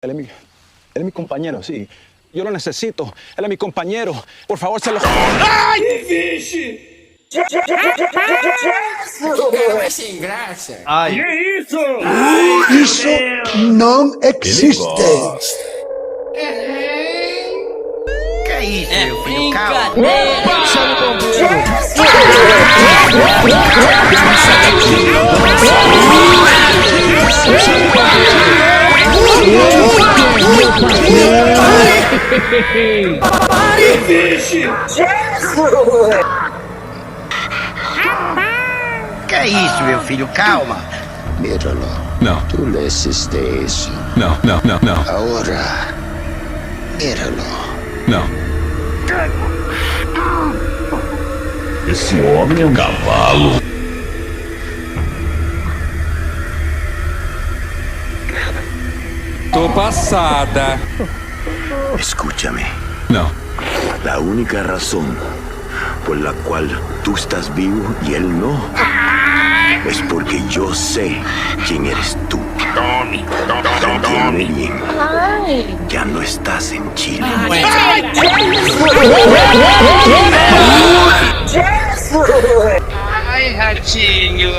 Él es mi compañero, sí. Yo lo necesito. Él es mi compañero. Por favor, se lo... Ai, vixe! Cara, vai sem graça. Ai, Que isso? Isso não existe. que é isso, meu filho? Calma. Brincadeira. Chama o bombeiro. Que vixe! Que é isso, meu filho? Calma. Míralo. No, Tú le hiciste eso. no, no, no, no, Ahora, míralo. no. Esse homem é um cavalo. Tô passada. Escúchame. No. La única razón por la cual tú estás vivo y él no es porque yo sé quién eres tú. Tony, entiende bien. Ya no estás en Chile. Ai, ratinho.